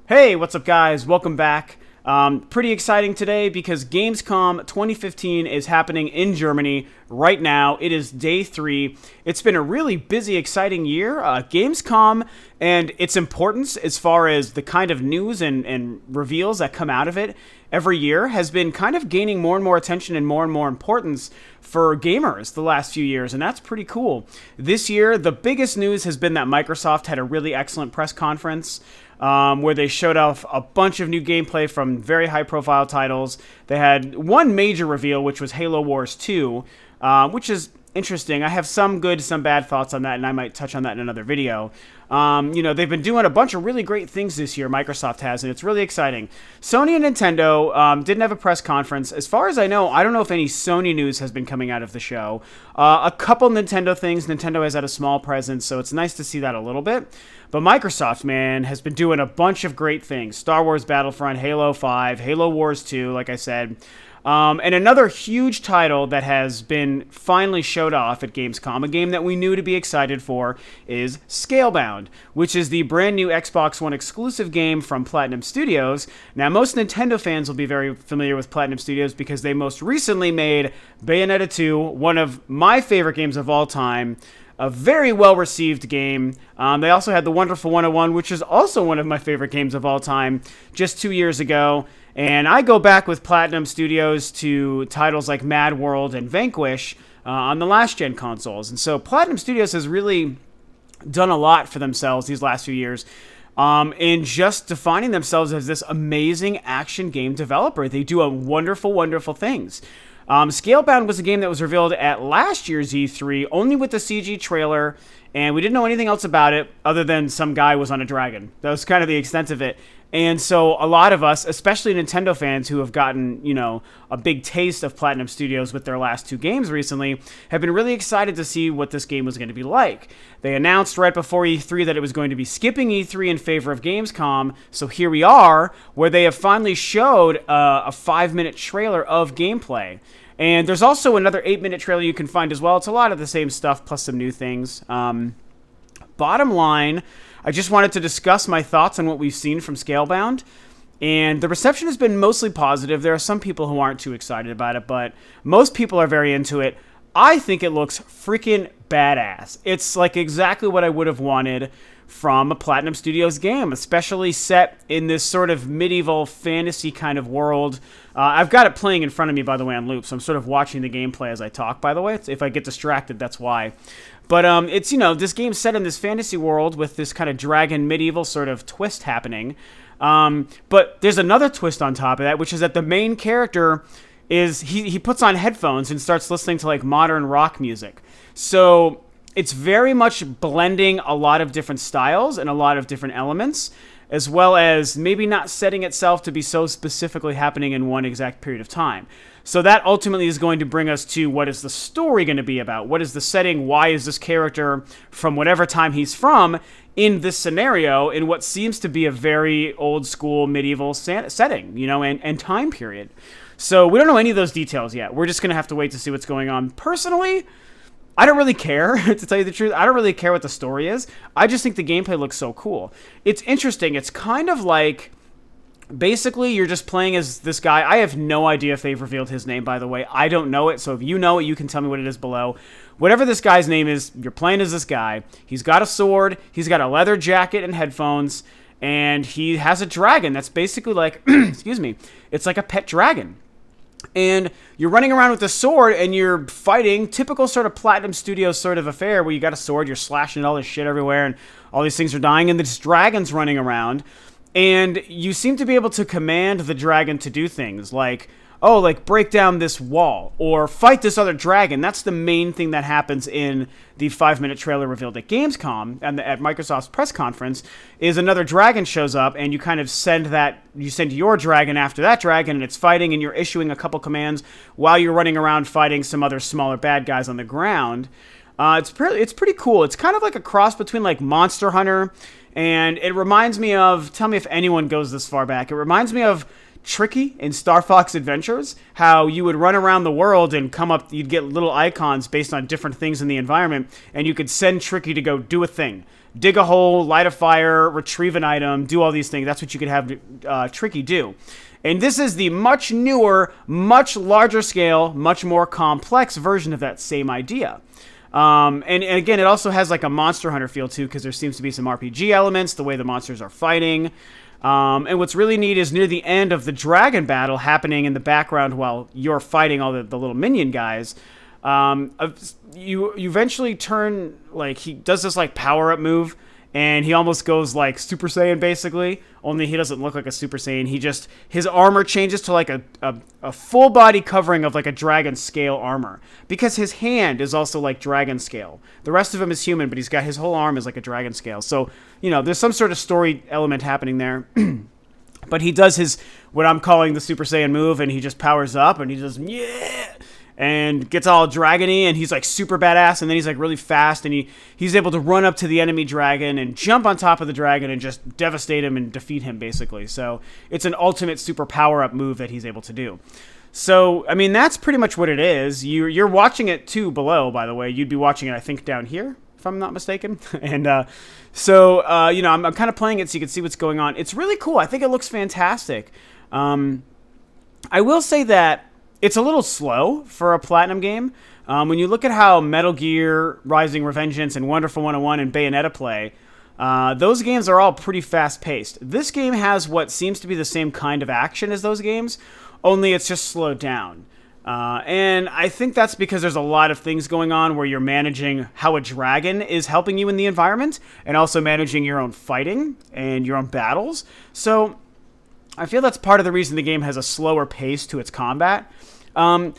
Hey, what's up, guys? Welcome back. Pretty exciting today because Gamescom 2015 is happening in Germany right now. It is day 3. It's been a really busy, exciting year. Gamescom and its importance as far as the kind of news and reveals that come out of it every year has been kind of gaining more and more attention and more importance for gamers the last few years, and that's pretty cool. This year, the biggest news has been that Microsoft had a really excellent press conference where they showed off a bunch of new gameplay from very high-profile titles. They had one major reveal, which was Halo Wars 2, which is interesting. I have some good, some bad thoughts on that, and I might touch on that in another video. They've been doing a bunch of really great things this year, Microsoft has, and it's really exciting. Sony and Nintendo didn't have a press conference. As far as I don't know if any Sony news has been coming out of the show. A couple Nintendo things. Nintendo has had a small presence, so it's nice to see that a little bit. But Microsoft, man, has been doing a bunch of great things. Star Wars Battlefront, Halo 5, Halo Wars 2, like I said. And another huge title that has been finally showed off at Gamescom, a game that we knew to be excited for, is Scalebound, which is the brand new Xbox One exclusive game from Platinum Studios. Now, most Nintendo fans will be very familiar with Platinum Studios because they most recently made Bayonetta 2, one of my favorite games of all time. A very well-received game. They also had The Wonderful 101, which is also one of my favorite games of all time, just 2 years ago. And I go back with Platinum Studios to titles like Mad World and Vanquish on the last-gen consoles. And so Platinum Studios has really done a lot for themselves these last few years in just defining themselves as this amazing action game developer. They do wonderful things. Scalebound was a game that was revealed at last year's E3, only with the CG trailer, and we didn't know anything else about it other than some guy was on a dragon. That was kind of the extent of it. And so a lot of us, especially Nintendo fans who have gotten, a big taste of Platinum Studios with their last 2 games recently, have been really excited to see what this game was going to be like. They announced right before E3 that it was going to be skipping E3 in favor of Gamescom, so here we are, where they have finally showed a 5-minute trailer of gameplay. And there's also another 8-minute trailer you can find as well. It's a lot of the same stuff, plus some new things. Bottom line, I just wanted to discuss my thoughts on what we've seen from Scalebound. And the reception has been mostly positive. There are some people who aren't too excited about it, but most people are very into it. I think it looks freaking badass. It's like exactly what I would have wanted from a Platinum Studios game, especially set in this sort of medieval fantasy kind of world. I've got it playing in front of me, by the way, on loop, so I'm sort of watching the gameplay as I talk, by the way. If I get distracted, that's why. But it's, this game's set in this fantasy world with this kind of dragon medieval sort of twist happening. But there's another twist on top of that, which is that the main character is, he puts on headphones and starts listening to like modern rock music. So it's very much blending a lot of different styles and a lot of different elements, as well as maybe not setting itself to be so specifically happening in one exact period of time. So that ultimately is going to bring us to what is the story going to be about? What is the setting? Why is this character from whatever time he's from in this scenario in what seems to be a very old school medieval setting, and time period? So we don't know any of those details yet. We're just going to have to wait to see what's going on. Personally, I don't really care, to tell you the truth. I don't really care what the story is. I just think the gameplay looks so cool. It's interesting. It's kind of like, basically, you're just playing as this guy. I have no idea if they've revealed his name, by the way. I don't know it, so if you know it, you can tell me what it is below. Whatever this guy's name is, you're playing as this guy. He's got a sword, he's got a leather jacket and headphones, and he has a dragon that's basically like, excuse me, it's like a pet dragon. And you're running around with a sword and you're fighting, typical sort of Platinum Studios sort of affair where you got a sword, you're slashing all this shit everywhere and all these things are dying and this dragon's running around. And you seem to be able to command the dragon to do things like, break down this wall or fight this other dragon. That's the main thing that happens in the 5-minute trailer revealed at Gamescom and at Microsoft's press conference is another dragon shows up and you kind of send your dragon after that dragon and it's fighting and you're issuing a couple commands while you're running around fighting some other smaller bad guys on the ground. It's pretty cool. It's kind of like a cross between like Monster Hunter and it reminds me of, tell me if anyone goes this far back, it reminds me of Tricky in Star Fox Adventures, how you would run around the world and come up, you'd get little icons based on different things in the environment, and you could send Tricky to go do a thing. Dig a hole, light a fire, retrieve an item, do all these things. That's what you could have Tricky do. And this is the much newer, much larger scale, much more complex version of that same idea. And again, it also has like a Monster Hunter feel too, because there seems to be some RPG elements, the way the monsters are fighting. And what's really neat is near the end of the dragon battle happening in the background while you're fighting all the little minion guys, you eventually turn, like, he does this like power-up move, and he almost goes like Super Saiyan basically, only he doesn't look like a Super Saiyan. His armor changes to like a full body covering of like a dragon scale armor, because his hand is also like dragon scale. The rest of him is human, but he's got his whole arm is like a dragon scale. So, you know, there's some sort of story element happening there. But he does his, what I'm calling the Super Saiyan move, and he just powers up and he does, yeah, and gets all dragony, and he's like super badass, and then he's like really fast, and he's able to run up to the enemy dragon and jump on top of the dragon and just devastate him and defeat him basically. So it's an ultimate super power-up move that he's able to do. So, I mean, that's pretty much what it is. You're watching it too below, by the way. You'd be watching it, I think, down here, if I'm not mistaken. And you know, I'm kind of playing it so you can see what's going on. It's really cool. I think it looks fantastic. I will say that it's a little slow for a Platinum game. When you look at how Metal Gear, Rising Revengeance, and Wonderful 101 and Bayonetta play, those games are all pretty fast-paced. This game has what seems to be the same kind of action as those games, only it's just slowed down. And I think that's because there's a lot of things going on where you're managing how a dragon is helping you in the environment, and also managing your own fighting and your own battles. So I feel that's part of the reason the game has a slower pace to its combat. And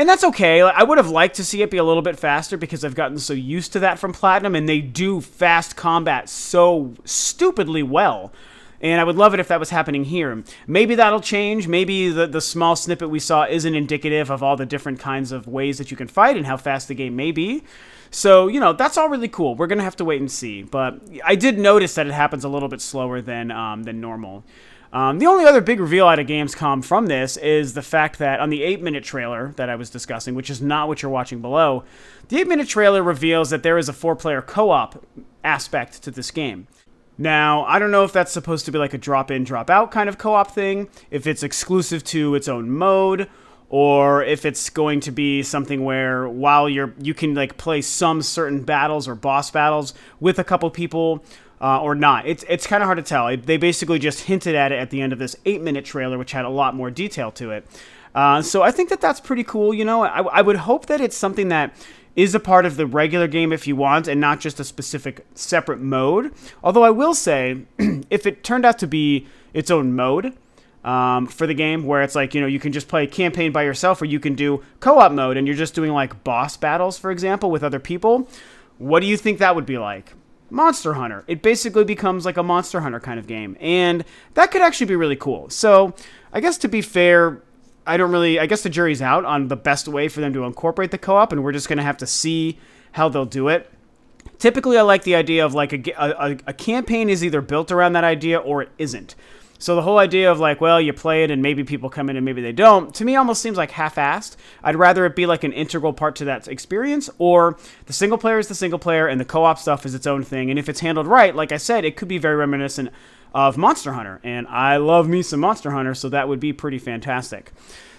that's okay. I would have liked to see it be a little bit faster, because I've gotten so used to that from Platinum, and they do fast combat so stupidly well. And I would love it if that was happening here. Maybe that'll change. Maybe the small snippet we saw isn't indicative of all the different kinds of ways that you can fight and how fast the game may be. So, you know, that's all really cool. We're going to have to wait and see. But I did notice that it happens a little bit slower than normal. The only other big reveal out of Gamescom from this is the fact that on the 8-minute trailer that I was discussing, which is not what you're watching below, the 8-minute trailer reveals that there is a 4-player co-op aspect to this game. Now, I don't know if that's supposed to be like a drop-in, drop-out kind of co-op thing, if it's exclusive to its own mode, or if it's going to be something where while you can like play some certain battles or boss battles with a couple people, or not. It's kind of hard to tell. They basically just hinted at it at the end of this 8-minute trailer, which had a lot more detail to it. So I think that that's pretty cool. You know, I would hope that it's something that is a part of the regular game if you want, and not just a specific separate mode. Although I will say, if it turned out to be its own mode for the game, where it's like, you know, you can just play campaign by yourself, or you can do co-op mode and you're just doing like boss battles, for example, with other people, what do you think that would be like? Monster Hunter. It basically becomes like a Monster Hunter kind of game, and that could actually be really cool. So I guess, to be fair, I guess the jury's out on the best way for them to incorporate the co-op, and we're just going to have to see how they'll do it. Typically, I like the idea of like a campaign is either built around that idea or it isn't. So the whole idea of like, well, you play it and maybe people come in and maybe they don't, to me almost seems like half-assed. I'd rather it be like an integral part to that experience, or the single player is the single player and the co-op stuff is its own thing. And if it's handled right, like I said, it could be very reminiscent of Monster Hunter. And I love me some Monster Hunter, so that would be pretty fantastic.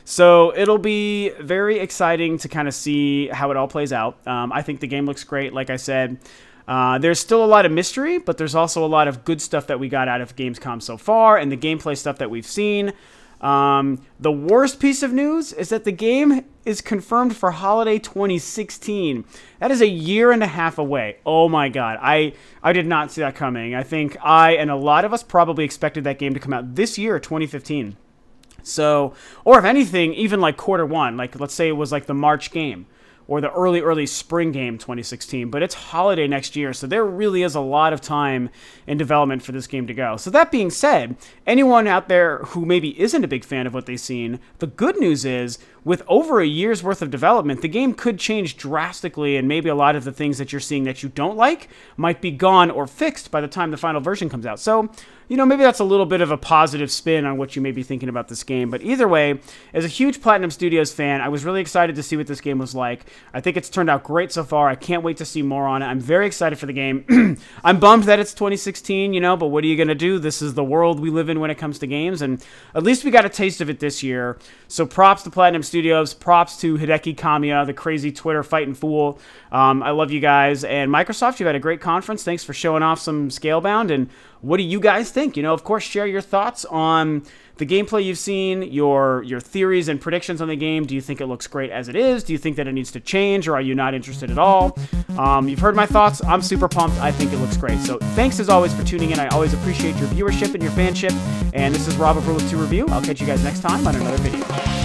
So it'll be very exciting to kind of see how it all plays out. I think the game looks great, like I said. There's still a lot of mystery, but there's also a lot of good stuff that we got out of Gamescom so far, and the gameplay stuff that we've seen. The worst piece of news is that the game is confirmed for holiday 2016. That is a year and a half away. Oh my god, I did not see that coming. I think I and a lot of us probably expected that game to come out this year, 2015. So, or if anything, even like Q1, like let's say it was like the March game, or the early spring game 2016, but it's holiday next year, so there really is a lot of time in development for this game to go. So that being said, anyone out there who maybe isn't a big fan of what they've seen, the good news is with over a year's worth of development, the game could change drastically, and maybe a lot of the things that you're seeing that you don't like might be gone or fixed by the time the final version comes out. So, maybe that's a little bit of a positive spin on what you may be thinking about this game. But either way, as a huge Platinum Studios fan, I was really excited to see what this game was like. I think it's turned out great so far. I can't wait to see more on it. I'm very excited for the game. I'm bummed that it's 2016, but what are you going to do? This is the world we live in when it comes to games, and at least we got a taste of it this year. So props to Platinum Studios, props to Hideki Kamiya, the crazy Twitter fighting fool. I love you guys. And Microsoft, you've had a great conference. Thanks for showing off some Scalebound. And what do you guys think? Of course, share your thoughts on the gameplay you've seen, your theories and predictions on the game. Do you think it looks great as it is? Do you think that it needs to change, or are you not interested at all? You've heard my thoughts. I'm super pumped. I think it looks great. So thanks as always for tuning in. I always appreciate your viewership and your fanship. And this is Rob of Rule of 2 Review. I'll catch you guys next time on another video.